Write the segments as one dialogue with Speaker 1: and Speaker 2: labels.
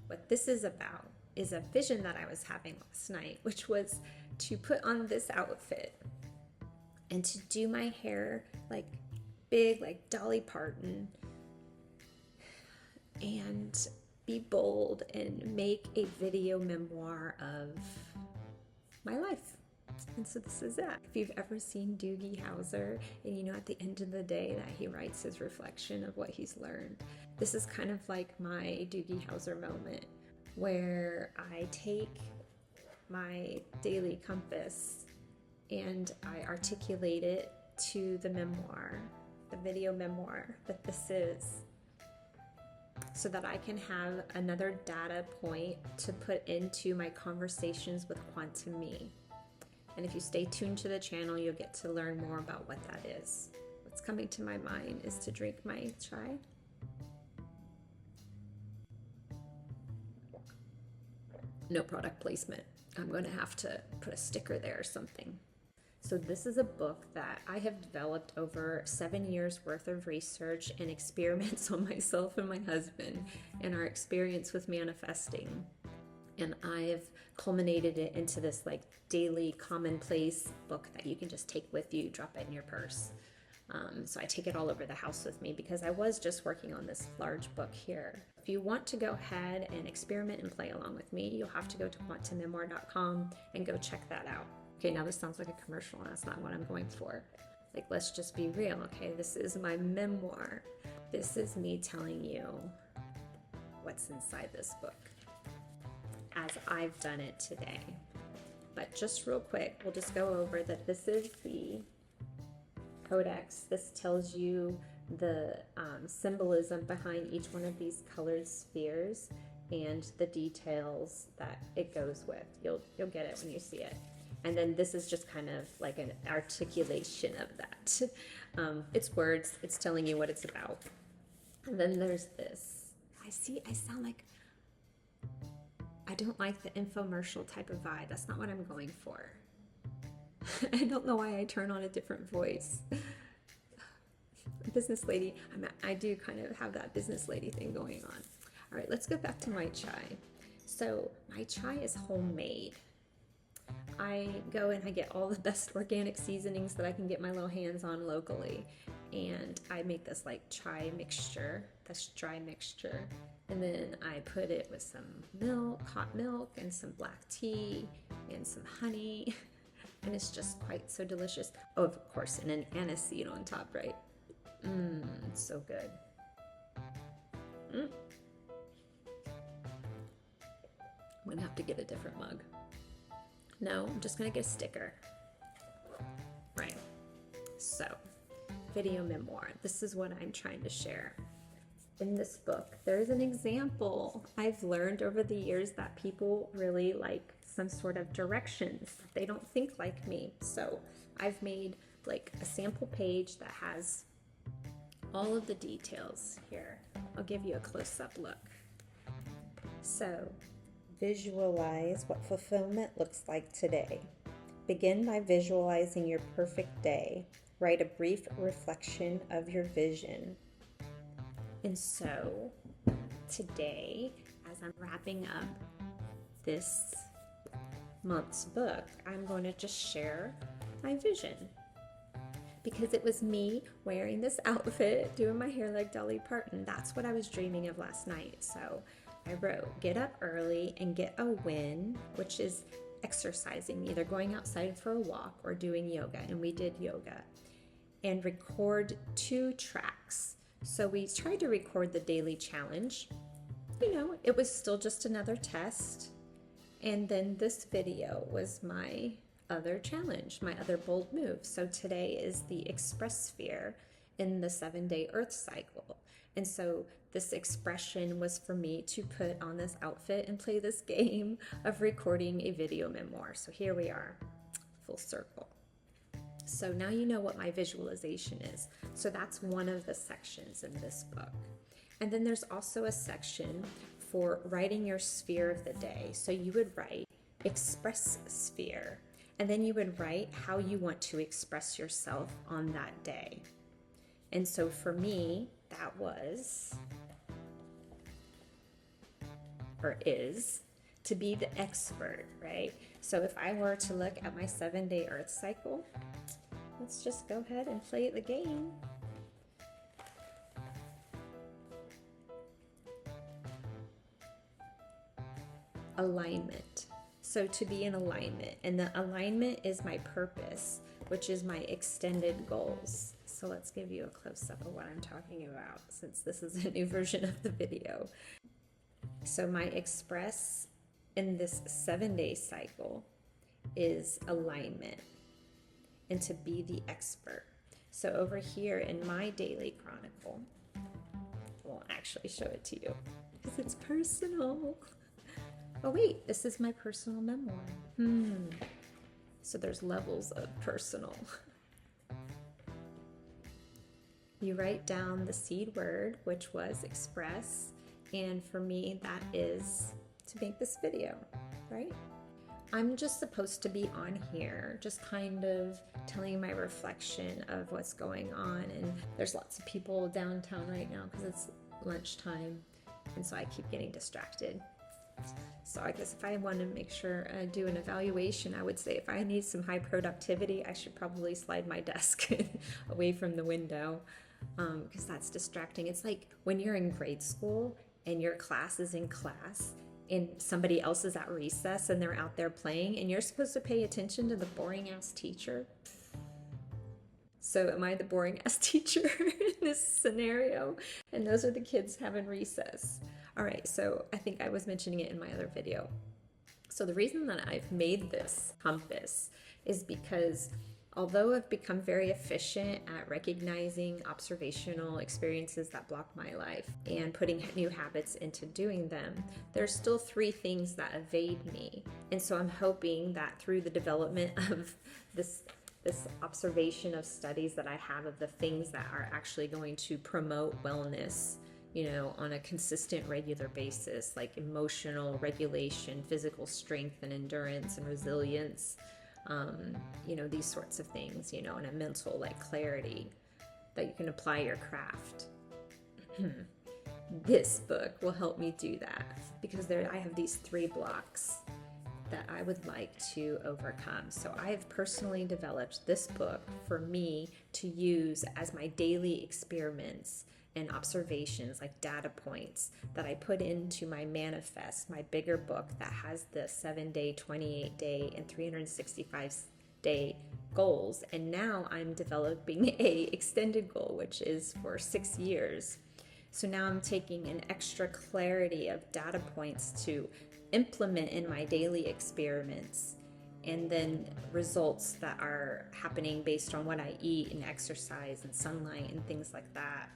Speaker 1: what this is about is a vision that I was having last night, which was to put on this outfit and to do my hair like big, like Dolly Parton, and be bold and make a video memoir of my life. And so this is that. If you've ever seen Doogie Howser, and you know at the end of the day that he writes his reflection of what he's learned, this is kind of like my Doogie Howser moment, where I take my daily compass and I articulate it to the memoir, the video memoir that this is, so that I can have another data point to put into my conversations with quantum me. And if you stay tuned to the channel, you'll get to learn more about what that is. What's coming to my mind is to drink my chai. No product placement. I'm going to have to put a sticker there or something. So this is a book that I have developed over 7 years worth of research and experiments on myself and my husband and our experience with manifesting. And I've culminated it into this like daily commonplace book that you can just take with you, drop it in your purse. So I take it all over the house with me because I was just working on this large book here. If you want to go ahead and experiment and play along with me, you'll have to go to quantummemoir.com and go check that out. Okay, now this sounds like a commercial and that's not what I'm going for. Like, let's just be real, okay? This is my memoir. This is me telling you what's inside this book as I've done it today. But just real quick, we'll just go over that this is the codex. This tells you the symbolism behind each one of these colored spheres and the details that it goes with. You'll get it when you see it. And then this is just kind of like an articulation of that. It's words, it's telling you what it's about. And then there's this. I sound like, I don't like the infomercial type of vibe. That's not what I'm going for. I don't know why I turn on a different voice. Business lady, I do kind of have that business lady thing going on. All right, let's go back to my chai. So my chai is homemade. I go and I get all the best organic seasonings that I can get my little hands on locally. And I make this like chai mixture, this dry mixture. And then I put it with some milk, hot milk, and some black tea, and some honey. And it's just quite so delicious. Oh, of course, and an aniseed on top, right? It's so good. I'm gonna have to get a different mug. No, I'm just gonna get a sticker. Right. So, video memoir. This is what I'm trying to share. In this book, there's an example. I've learned over the years that people really like some sort of directions. They don't think like me. So I've made like a sample page that has all of the details here. I'll give you a close-up look. So, visualize what fulfillment looks like today. Begin by visualizing your perfect day. Write a brief reflection of your vision. And so, today, as I'm wrapping up this month's book, I'm going to just share my vision. Because it was me wearing this outfit, doing my hair like Dolly Parton. That's what I was dreaming of last night. So I wrote, get up early and get a win, which is exercising, either going outside for a walk or doing yoga. And we did yoga. And record 2 tracks. So we tried to record the daily challenge. You know, it was still just another test. And then this video was my other challenge, my other bold move. So today is the express sphere in the 7-day earth cycle. And so this expression was for me to put on this outfit and play this game of recording a video memoir. So here we are, full circle. So now you know what my visualization is. So that's one of the sections in this book. And then there's also a section for writing your sphere of the day. So you would write express sphere, and then you would write how you want to express yourself on that day. And so for me, that was or is to be the expert, right? So if I were to look at my 7-day Earth cycle, let's just go ahead and play the game. Alignment. So to be in alignment, and the alignment is my purpose, which is my extended goals. So let's give you a close-up of what I'm talking about, since this is a new version of the video. So my express in this 7-day cycle is alignment and to be the expert. So over here in my daily chronicle, I won't actually show it to you because it's personal. Oh wait, this is my personal memoir. So there's levels of personal. You write down the seed word, which was express, and for me that is to make this video, right? I'm just supposed to be on here, just kind of telling my reflection of what's going on, and there's lots of people downtown right now because it's lunchtime, and so I keep getting distracted. So I guess if I want to make sure I do an evaluation, I would say if I need some high productivity, I should probably slide my desk away from the window because that's distracting. It's like when you're in grade school and your class is in class and somebody else is at recess and they're out there playing and you're supposed to pay attention to the boring ass teacher. So am I the boring ass teacher in this scenario? And those are the kids having recess. All right, so I think I was mentioning it in my other video. So the reason that I've made this compass is because although I've become very efficient at recognizing observational experiences that block my life and putting new habits into doing them, there's still 3 things that evade me. And so I'm hoping that through the development of this observation of studies that I have of the things that are actually going to promote wellness, you know, on a consistent, regular basis, like emotional regulation, physical strength and endurance and resilience, you know, these sorts of things, you know, and a mental like clarity that you can apply your craft. This book will help me do that because I have these 3 blocks that I would like to overcome. So I have personally developed this book for me to use as my daily experiments and observations, like data points that I put into my manifest, my bigger book that has the 7-day, 28-day, and 365-day goals. And now I'm developing a extended goal, which is for 6 years. So now I'm taking an extra clarity of data points to implement in my daily experiments, and then results that are happening based on what I eat and exercise and sunlight and things like that.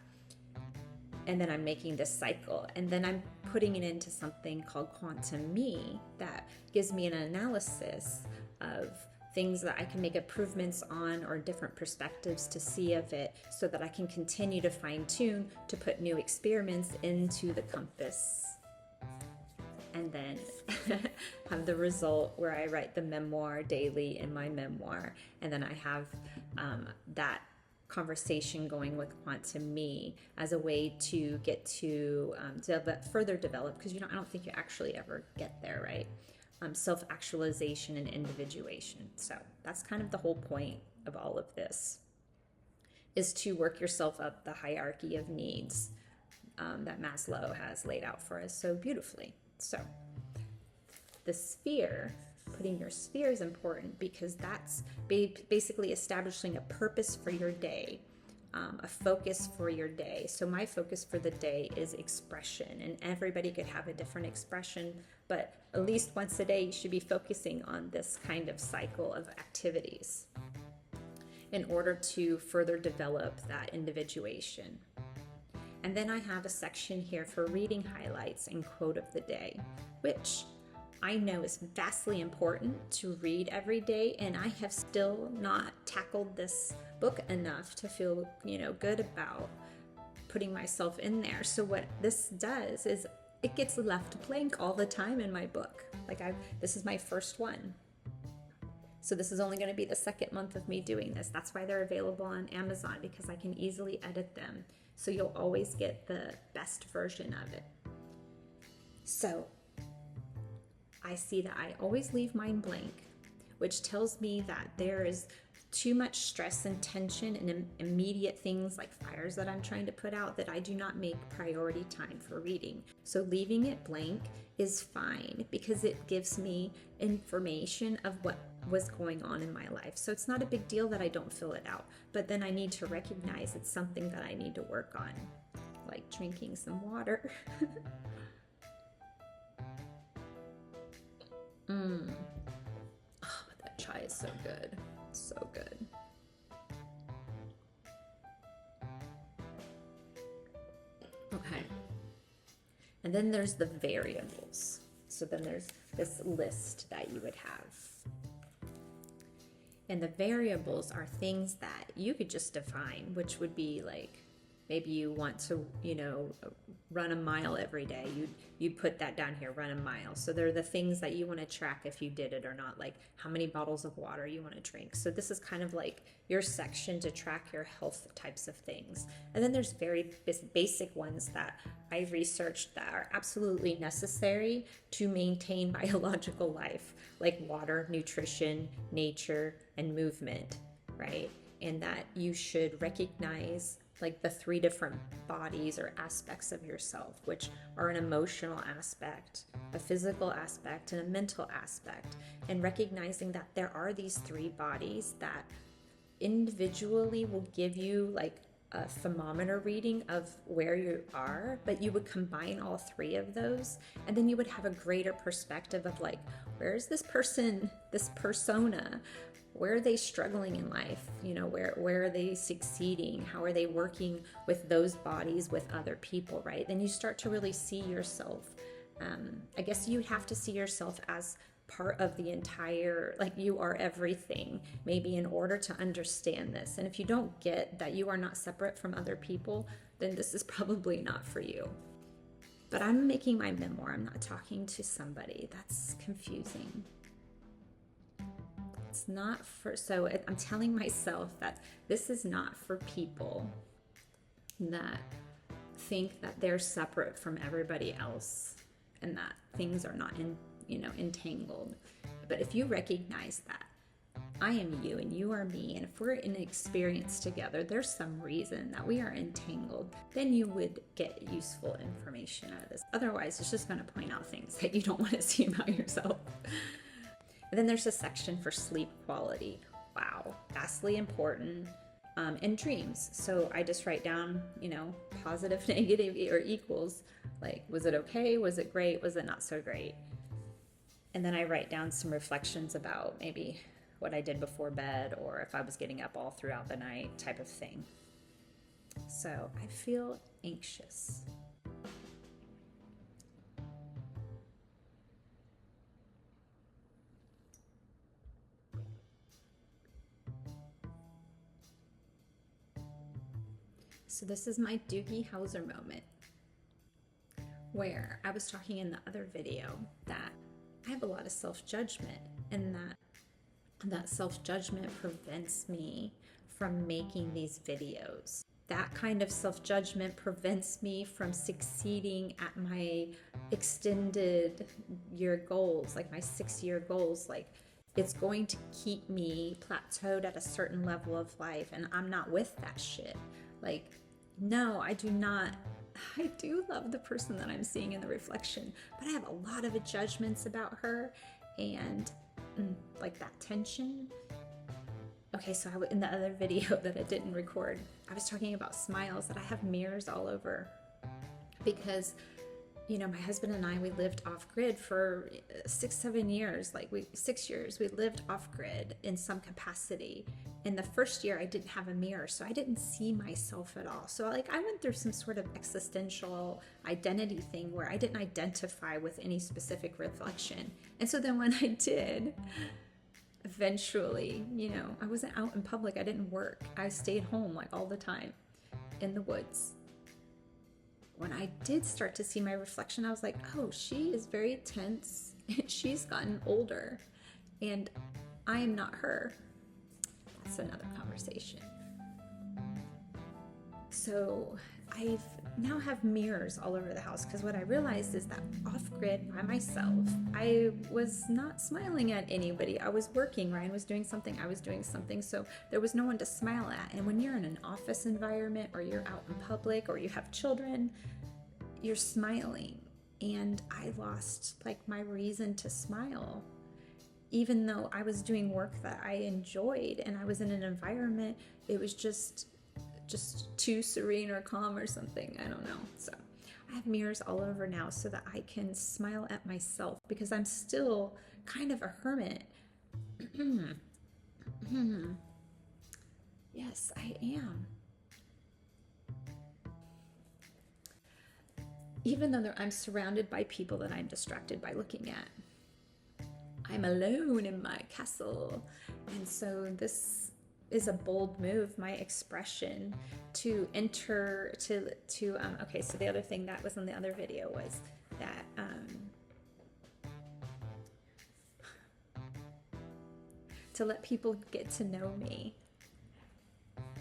Speaker 1: And then I'm making this cycle, and then I'm putting it into something called Quantum Me that gives me an analysis of things that I can make improvements on or different perspectives to see of it so that I can continue to fine tune to put new experiments into the compass. And then have the result where I write the memoir daily in my memoir, and then I have that conversation going with Quantum Me as a way to get to further develop, because I don't think you actually ever get there, right? Self-actualization and individuation. So that's kind of the whole point of all of this, is to work yourself up the hierarchy of needs that Maslow has laid out for us so beautifully. So the sphere, putting your sphere is important because that's basically establishing a purpose for your day, a focus for your day. So my focus for the day is expression, and everybody could have a different expression, but at least once a day you should be focusing on this kind of cycle of activities in order to further develop that individuation. And then I have a section here for reading highlights and quote of the day, which I know is vastly important to read every day, and I have still not tackled this book enough to feel, good about putting myself in there. So what this does is it gets left blank all the time in my book. This is my first one. So this is only going to be the 2nd month of me doing this. That's why they're available on Amazon, because I can easily edit them. So you'll always get the best version of it. So I see that I always leave mine blank, which tells me that there is too much stress and tension and immediate things like fires that I'm trying to put out that I do not make priority time for reading. So leaving it blank is fine because it gives me information of what was going on in my life. So it's not a big deal that I don't fill it out, but then I need to recognize it's something that I need to work on, like drinking some water. Oh, but that chai is so good. So good. Okay. And then there's the variables. So then there's this list that you would have. And the variables are things that you could just define, which would be like, maybe you want to, run a mile every day. You'd put that down here, run a mile. So they're the things that you want to track if you did it or not, like how many bottles of water you want to drink. So this is kind of like your section to track your health types of things. And then there's very basic ones that I researched that are absolutely necessary to maintain biological life, like water, nutrition, nature, and movement, right? And that you should recognize like the 3 different bodies or aspects of yourself, which are an emotional aspect, a physical aspect, and a mental aspect. And recognizing that there are these 3 bodies that individually will give you like a thermometer reading of where you are, but you would combine all 3 of those, and then you would have a greater perspective of like, where is this person, this persona? Where are they struggling in life? Where are they succeeding? How are they working with those bodies with other people, right? Then you start to really see yourself. I guess you have to see yourself as part of the entire, like you are everything, maybe in order to understand this. And if you don't get that you are not separate from other people, then this is probably not for you. But I'm making my memoir. I'm not talking to somebody. That's confusing. It's not for, so I'm telling myself that this is not for people that think that they're separate from everybody else and that things are not entangled. But if you recognize that I am you and you are me, and if we're in an experience together, there's some reason that we are entangled, then you would get useful information out of this. Otherwise, it's just going to point out things that you don't want to see about yourself. And then there's a section for sleep quality. Wow, vastly important. And dreams. So I just write down, positive, negative, or equals. Like, was it okay? Was it great? Was it not so great? And then I write down some reflections about maybe what I did before bed, or if I was getting up all throughout the night type of thing. So I feel anxious. So this is my Doogie Howser moment, where I was talking in the other video that I have a lot of self-judgment, and that self-judgment prevents me from making these videos. That kind of self-judgment prevents me from succeeding at my extended year goals, like my 6-year goals. Like, it's going to keep me plateaued at a certain level of life, and I'm not with that shit. Like, no, I do not. I do love the person that I'm seeing in the reflection, but I have a lot of judgments about her, and like that tension. Okay, so in the other video that I didn't record, I was talking about smiles, that I have mirrors all over because, my husband and I, we lived off grid for 6 years. 6 years, we lived off grid in some capacity. In the first year, I didn't have a mirror, so I didn't see myself at all. So I went through some sort of existential identity thing where I didn't identify with any specific reflection. And so then when I did, eventually, I wasn't out in public. I didn't work. I stayed home like all the time in the woods. When I did start to see my reflection, I was like, oh, she is very tense. She's gotten older, and I am not her. That's another conversation. So I've now have mirrors all over the house, because what I realized is that off grid by myself, I was not smiling at anybody. I was working, Ryan was doing something, I was doing something, so there was no one to smile at. And when you're in an office environment, or you're out in public, or you have children, you're smiling. And I lost like my reason to smile, even though I was doing work that I enjoyed and I was in an environment, it was just too serene or calm or something. I don't know. So I have mirrors all over now so that I can smile at myself, because I'm still kind of a hermit. Yes, I am. Even though I'm surrounded by people that I'm distracted by looking at. I'm alone in my castle. And so this is a bold move, my expression, to enter okay, so the other thing that was in the other video was that to let people get to know me.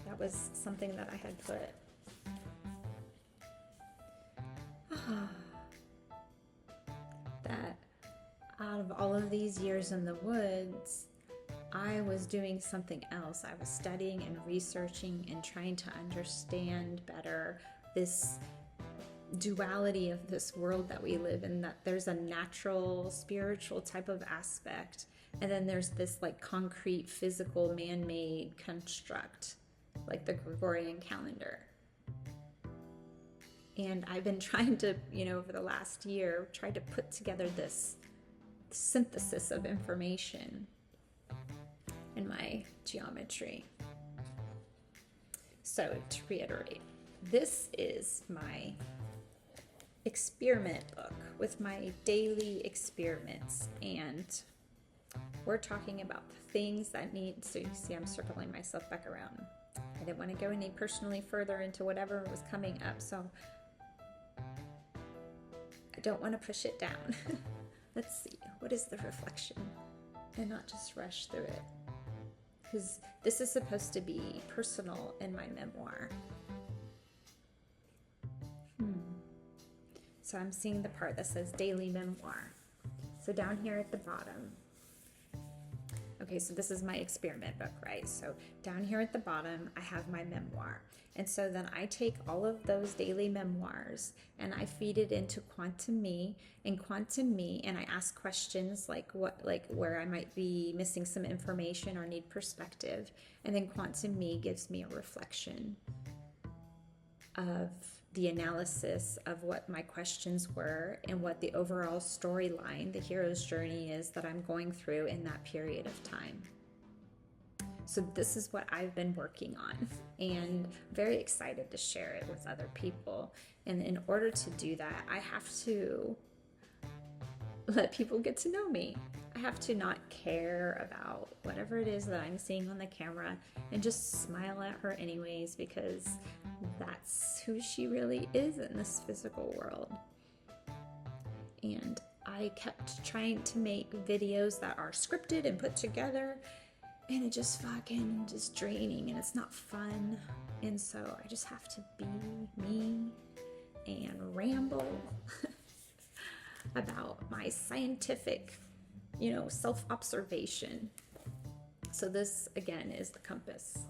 Speaker 1: That was something that I had put. That out of all of these years in the woods, I was doing something else. I was studying and researching and trying to understand better this duality of this world that we live in, that there's a natural, spiritual type of aspect, and then there's this like concrete, physical, man-made construct, like the Gregorian calendar. And I've been trying to, over the last year, try to put together this synthesis of information in my geometry. So to reiterate, this is my experiment book with my daily experiments, and we're talking about the things that need, so you see I'm circling myself back around. I didn't want to go any personally further into whatever was coming up, so I don't want to push it down. Let's see, what is the reflection? And not just rush through it, because this is supposed to be personal in my memoir. So I'm seeing the part that says daily memoir. So down here at the bottom, okay, so this is my experiment book, right? So down here at the bottom, I have my memoir. And so then I take all of those daily memoirs and I feed it into Quantum Me, and I ask questions like where I might be missing some information or need perspective. And then Quantum Me gives me a reflection of the analysis of what my questions were and what the overall storyline, the hero's journey is that I'm going through in that period of time. So this is what I've been working on, and very excited to share it with other people. And in order to do that, I have to let people get to know me. I have to not care about whatever it is that I'm seeing on the camera and just smile at her anyways, because that's who she really is in this physical world. And I kept trying to make videos that are scripted and put together, and it just draining, and it's not fun. And so I just have to be me and ramble about my scientific, self-observation. So this again is the compass,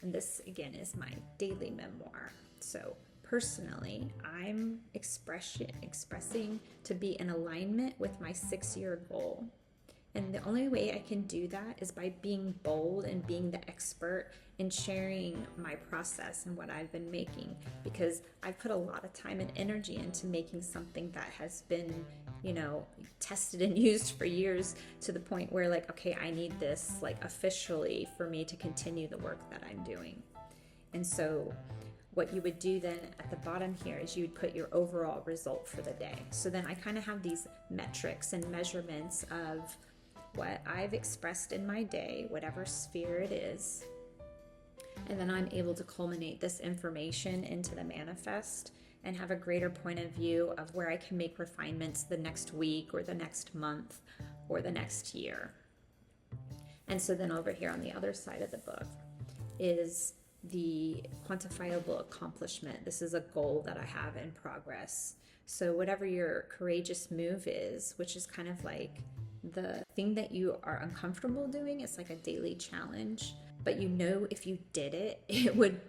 Speaker 1: and this again is my daily memoir. So personally, I'm expressing to be in alignment with my 6-year goal. And the only way I can do that is by being bold and being the expert in sharing my process and what I've been making, because I've put a lot of time and energy into making something that has been, tested and used for years, to the point where okay, I need this officially for me to continue the work that I'm doing. And so what you would do then at the bottom here is you would put your overall result for the day. So then I kind of have these metrics and measurements of what I've expressed in my day, whatever sphere it is. And then I'm able to culminate this information into the manifest and have a greater point of view of where I can make refinements the next week or the next month or the next year. And so then over here on the other side of the book is the quantifiable accomplishment. This is a goal that I have in progress. So whatever your courageous move is, which is kind of like the thing that you are uncomfortable doing, it's like a daily challenge, but you know if you did it, it would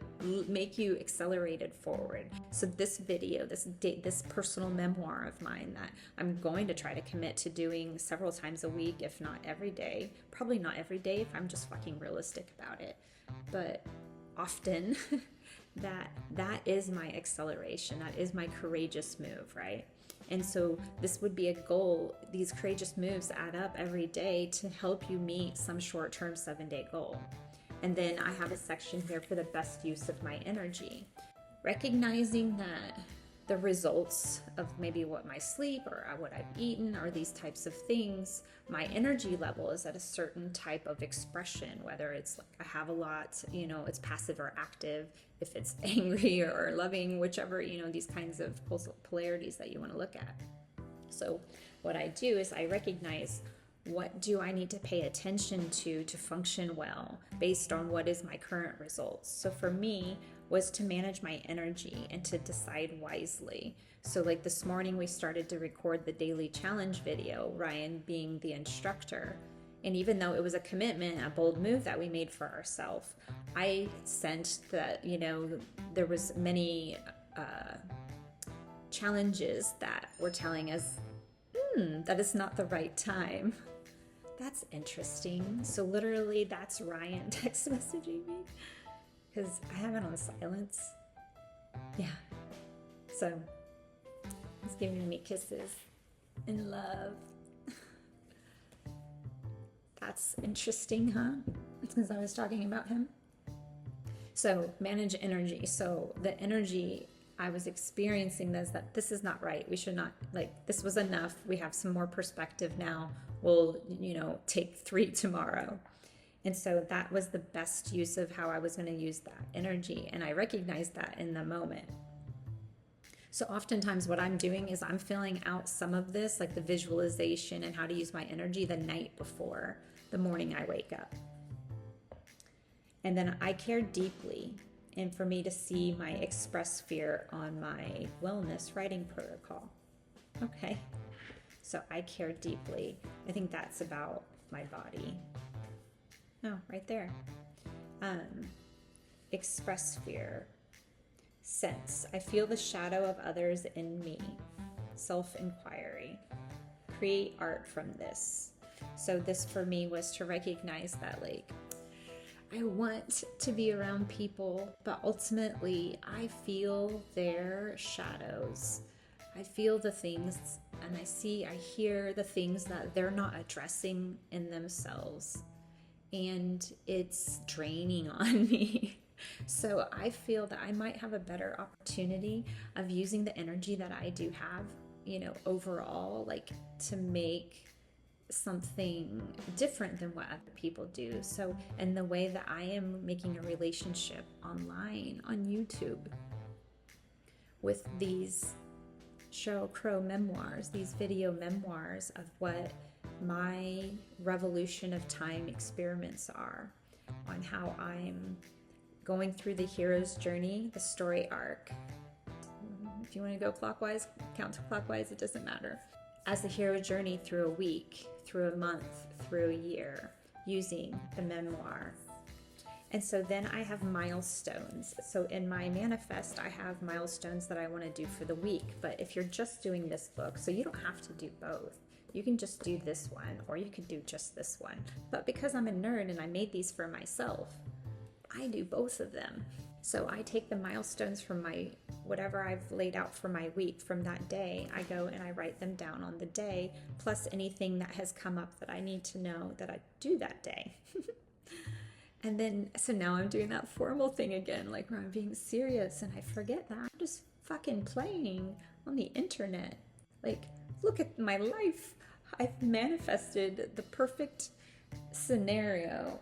Speaker 1: make you accelerated forward. So this video, this personal memoir of mine that I'm going to try to commit to doing several times a week, if not every day, probably not every day if I'm just fucking realistic about it, but often, that is my acceleration. That is my courageous move, right? And so this would be a goal. These courageous moves add up every day to help you meet some short-term 7-day goal. And then I have a section here for the best use of my energy. Recognizing that the results of maybe what my sleep or what I've eaten or these types of things, my energy level is at a certain type of expression, whether it's like I have a lot, it's passive or active, if it's angry or loving, whichever, these kinds of polarities that you want to look at. So what I do is I recognize, what do I need to pay attention to function well based on what is my current results? So for me was to manage my energy and to decide wisely. So like this morning we started to record the daily challenge video, Ryan being the instructor. And even though it was a commitment, a bold move that we made for ourselves, I sensed that, there was many challenges that were telling us, that is not the right time. That's interesting. So literally that's Ryan text messaging me because I have it on silence. Yeah. So he's giving me kisses and love. That's interesting, huh? Because I was talking about him. So manage energy. So the energy I was experiencing that this is not right. We should not, this was enough. We have some more perspective now. We'll, take 3 tomorrow. And so that was the best use of how I was going to use that energy. And I recognized that in the moment. So oftentimes what I'm doing is I'm filling out some of this, like the visualization and how to use my energy the night before the morning I wake up. And then I care deeply. And for me to see my express fear on my wellness writing protocol. Okay. So I care deeply. I think that's about my body. Oh, right there. Express fear. Sense. I feel the shadow of others in me. Self-inquiry. Create art from this. So this for me was to recognize that I want to be around people, but ultimately I feel their shadows. I feel the things and I hear the things that they're not addressing in themselves. And it's draining on me. So I feel that I might have a better opportunity of using the energy that I do have, overall, to make something different than what other people do. So in the way that I am making a relationship online on YouTube with these Cheryl Crow memoirs, these video memoirs of what my revolution of time experiments are, on how I'm going through the hero's journey, the story arc. If you want to go clockwise, counterclockwise, it doesn't matter. As the hero journey through a week, through a month, through a year, using the memoir. And so then I have milestones. So in my manifest, I have milestones that I want to do for the week. But if you're just doing this book, so you don't have to do both. You can just do this one, or you could do just this one. But because I'm a nerd and I made these for myself, I do both of them. So I take the milestones from whatever I've laid out for my week from that day. I go and I write them down on the day, plus anything that has come up that I need to know that I do that day. And then, so now I'm doing that formal thing again, where I'm being serious and I forget that I'm just fucking playing on the internet. Look at my life. I've manifested the perfect scenario.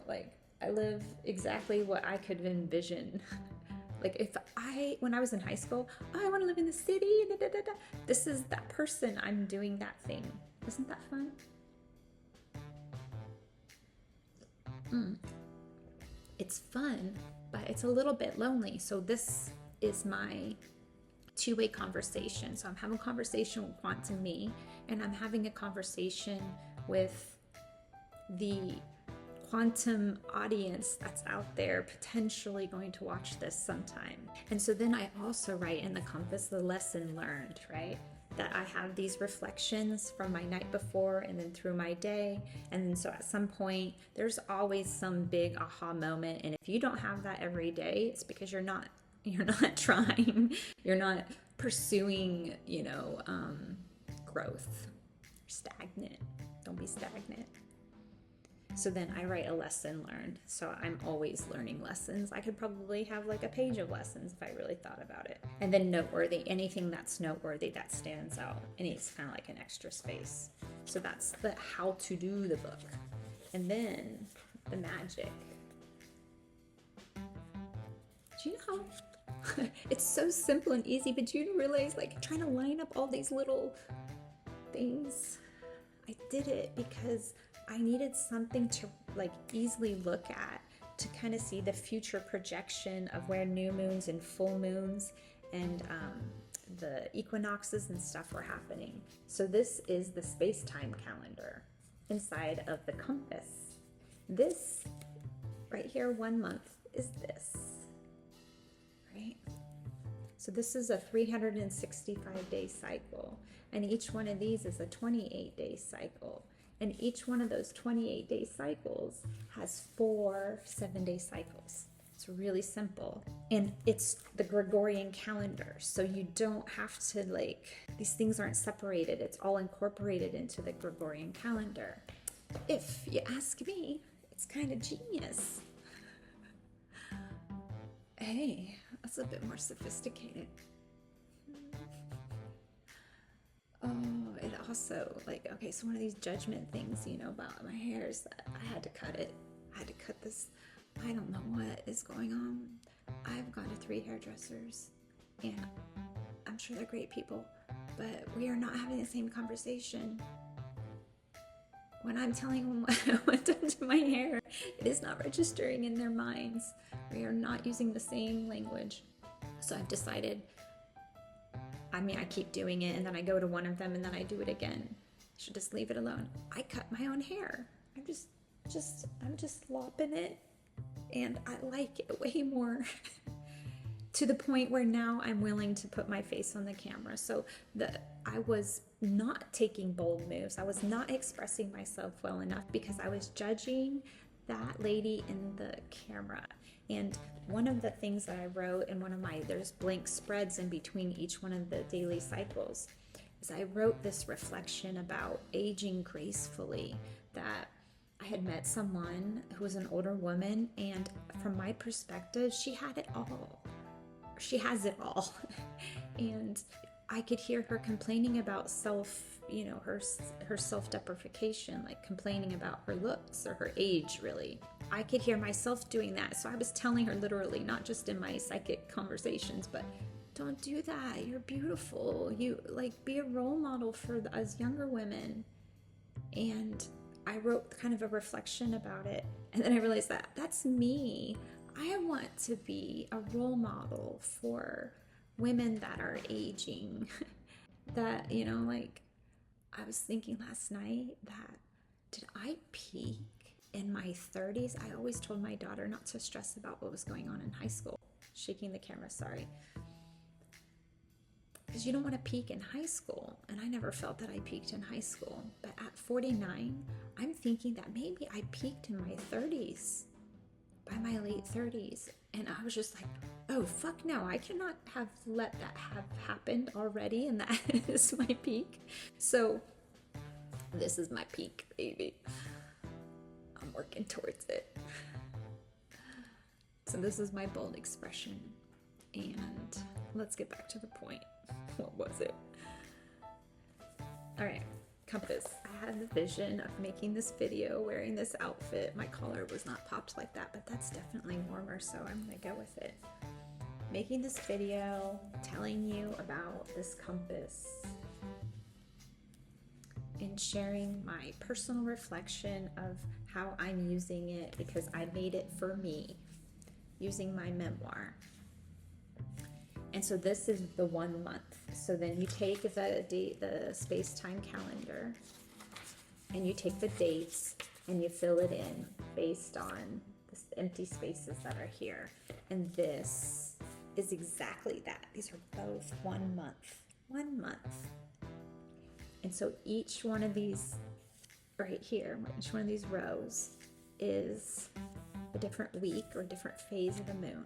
Speaker 1: I live exactly what I could envision. When I was in high school, I want to live in the city. This is that person. I'm doing that thing. Isn't that fun? It's fun,
Speaker 2: but it's a little bit lonely. So this is my two-way conversation. So I'm having a conversation with quantum me, and I'm having a conversation with the quantum audience that's out there potentially going to watch this sometime. And so then I also write in the compass the lesson learned, right? That I have these reflections from my night before and then through my day. And then so at some point, there's always some big aha moment. And if you don't have that every day, it's because you're not trying, you're not pursuing, growth. You're stagnant. Don't be stagnant. So then I write a lesson learned. So I'm always learning lessons. I could probably have like a page of lessons if I really thought about it. And then noteworthy, anything that's noteworthy that stands out. It needs kind of like an extra space. So that's the how to do the book. And then the magic. Do you know how it's so simple and easy, but you realize like trying to line up all these little things. I did it because I needed something to like easily look at to kind of see the future projection of where new moons and full moons and the equinoxes and stuff were happening. So this is the space-time calendar inside of the compass. This right here, 1 month, is this, right? So this is a 365-day cycle, and each one of these is a 28-day cycle. And each one of those 28-day cycles has 4 7-day cycles. It's really simple. And it's the Gregorian calendar. So you don't have to these things aren't separated. It's all incorporated into the Gregorian calendar. If you ask me, it's kind of genius. Hey, that's a bit more sophisticated. Oh, it also, okay, so one of these judgment things, about my hair is that I had to cut it. I had to cut this. I don't know what is going on. I've gone to 3 hairdressers, and I'm sure they're great people, but we are not having the same conversation. When I'm telling them what done to my hair, it is not registering in their minds. We are not using the same language. So I've decided, I keep doing it, and then I go to one of them, and then I do it again. I should just leave it alone. I cut my own hair. I'm just lopping it, and I like it way more to the point where now I'm willing to put my face on the camera. So I was not taking bold moves. I was not expressing myself well enough because I was judging that lady in the camera. And one of the things that I wrote in there's blank spreads in between each one of the daily cycles, is I wrote this reflection about aging gracefully, that I had met someone who was an older woman, and from my perspective, she had it all. She has it all. And I could hear her complaining about her self-deprecation, complaining about her looks or her age, really. I could hear myself doing that. So I was telling her literally, not just in my psychic conversations, but don't do that. You're beautiful. You be a role model for us younger women. And I wrote kind of a reflection about it. And then I realized that that's me. I want to be a role model for women that are aging. That, I was thinking last night that, did I peak in my 30s? I always told my daughter not to stress about what was going on in high school. Shaking the camera, sorry. Because you don't want to peak in high school. And I never felt that I peaked in high school. But at 49, I'm thinking that maybe I peaked in my 30s, by my late 30s. And I was just like, oh, fuck no, I cannot have let that have happened already, and that is my peak. So this is my peak, baby. I'm working towards it. So this is my bold expression. And let's get back to the point. What was it? All right, compass. I had the vision of making this video wearing this outfit. My collar was not popped like that, but that's definitely warmer, so I'm gonna go with it. Making this video, telling you about this compass, and sharing my personal reflection of how I'm using it, because I made it for me.
Speaker 1: using my memoir. And so this is the 1 month. So then you take the space-time calendar, and you take the dates and you fill it in based on the empty spaces that are here. And this is exactly that. These are both 1 month. 1 month. And so each one of these right here, each one of these rows is a different week or a different phase of the moon.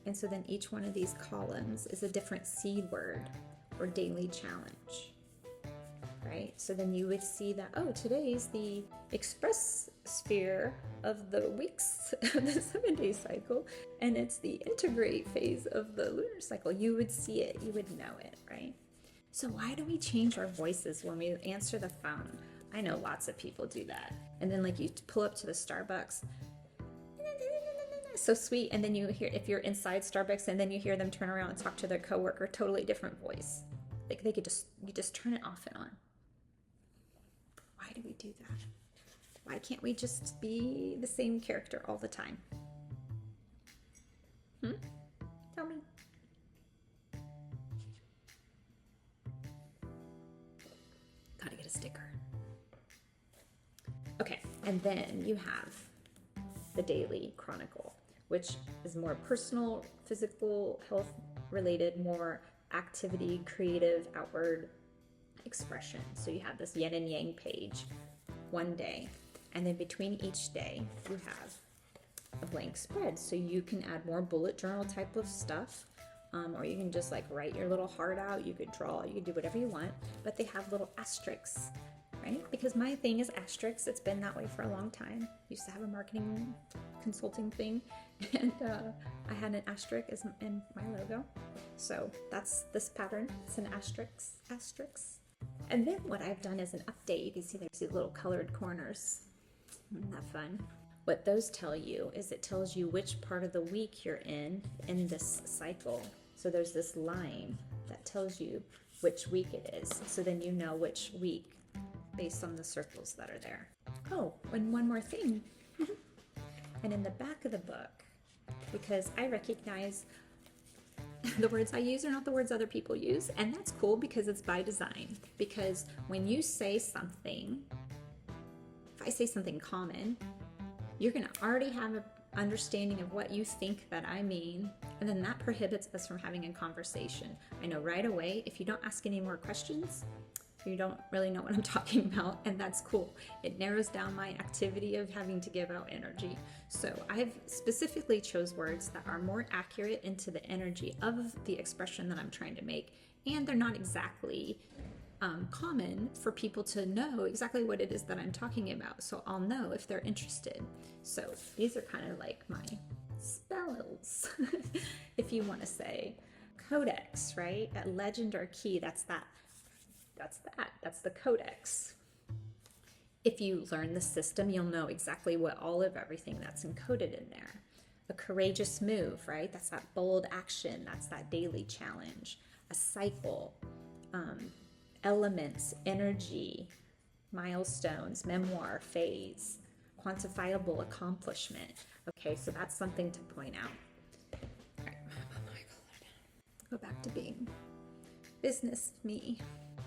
Speaker 1: And so then each one of these columns is a different seed word or daily challenge, right? So then you would see that, oh, today's the express sphere of the weeks of the 7-day cycle, and it's the integrate phase of the lunar cycle. You would see it, you would know it, right? So why do we change our voices when we answer the phone? I know lots of people do that. And then like you pull up to the Starbucks, so sweet, and then you hear, if you're inside Starbucks, and then you hear them turn around and talk to their coworker, totally different voice. Like they could you just turn it off and on. Why do we do that? Why can't we just be the same character all the time? Tell me. Gotta get a sticker. Okay, and then you have the daily chronicle, which is more personal, physical, health related, more activity, creative, outward expression. So you have this yin and yang page, 1 day, and then between each day you have a blank spread. So you can add more bullet journal type of stuff, or you can just like write your little heart out. You could draw, you could do whatever you want, but they have little asterisks, right? Because my thing is asterisks. It's been that way for a long time. Used to have a marketing consulting thing, and I had an asterisk as in my logo. So that's this pattern. It's an asterisk. And then what I've done is an update. You can see there's these little colored corners. Isn't that fun? What those tell you is it tells you which part of the week you're in this cycle. So there's this line that tells you which week it is. So then you know which week based on the circles that are there. Oh, and one more thing. And in the back of the book, because I recognize the words I use are not the words other people use, and that's cool because it's by design. Because when you say something, if I say something common, you're going to already have an understanding of what you think that I mean, and then that prohibits us from having a conversation. I know right away, if you don't ask any more questions, you don't really know what I'm talking about, and that's cool. It narrows down my activity of having to give out energy. So I've specifically chose words that are more accurate into the energy of the expression that I'm trying to make, and they're not exactly common for people to know exactly what it is that I'm talking about. So I'll know if they're interested. So these are kind of like my spells, if you want to say. Codex, right? A legend or key, that's the codex. If you learn the system, you'll know exactly what all of everything that's encoded in there. A courageous move, right? That's that bold action. That's that daily challenge. A cycle, elements, energy, milestones, memoir, phase, quantifiable accomplishment. Okay, so that's something to point out. All right, go back to being business me.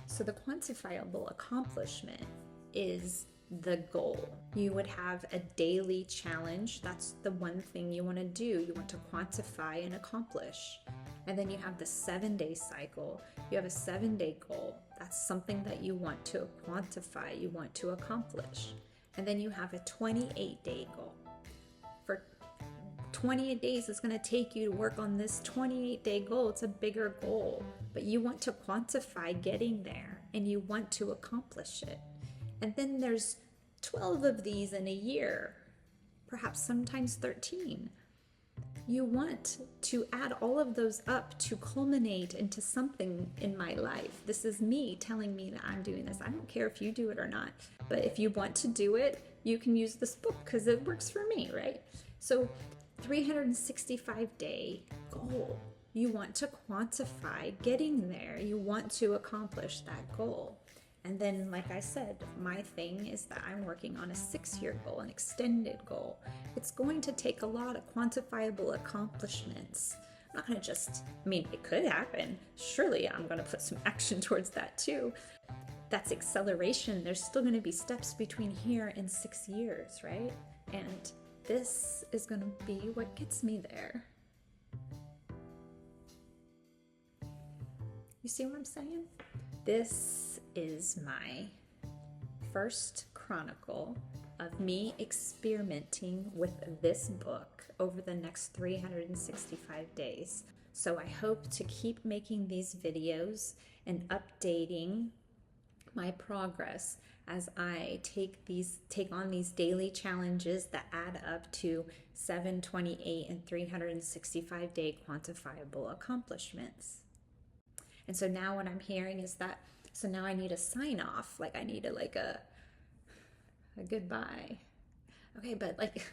Speaker 1: So the quantifiable accomplishment is the goal. You would have a daily challenge. That's the one thing you want to do. You want to quantify and accomplish. And then you have the 7-day cycle. You have a 7-day goal. That's something that you want to quantify, you want to accomplish. And then you have a 28-day goal. For 28 days, it's going to take you to work on this 28-day goal. It's a bigger goal, but you want to quantify getting there and you want to accomplish it. And then there's 12 of these in a year, perhaps sometimes 13. You want to add all of those up to culminate into something in my life. This is me telling me that I'm doing this. I don't care if you do it or not, but if you want to do it, you can use this book because it works for me, right? So 365-day goal. You want to quantify getting there. You want to accomplish that goal.
Speaker 2: And then, like I said, my thing is that I'm working on a 6-year goal, an extended goal. It's going to take a lot of quantifiable accomplishments. I'm not going to just, I mean, it could happen. Surely I'm going to put some action towards that too. That's acceleration. There's still going to be steps between here and 6 years, right? And this is going to be what gets me there. You see what I'm saying? This is my first chronicle of me experimenting with this book over the next 365 days. So I hope to keep making these videos and updating my progress as I take on these daily challenges that add up to 7, 28, and 365 day quantifiable accomplishments. And so now what I'm hearing is that, so now I need a sign off, like I need a goodbye. Okay, but like,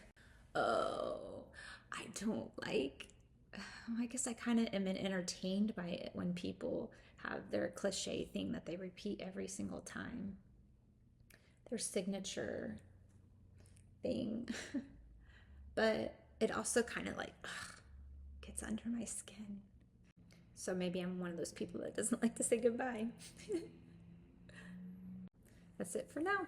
Speaker 2: oh, I don't like, I guess I kind of am entertained by it when people have their cliche thing that they repeat every single time. Their signature thing. But it also kind of like, gets under my skin. So maybe I'm one of those people that doesn't like to say goodbye. That's it for now.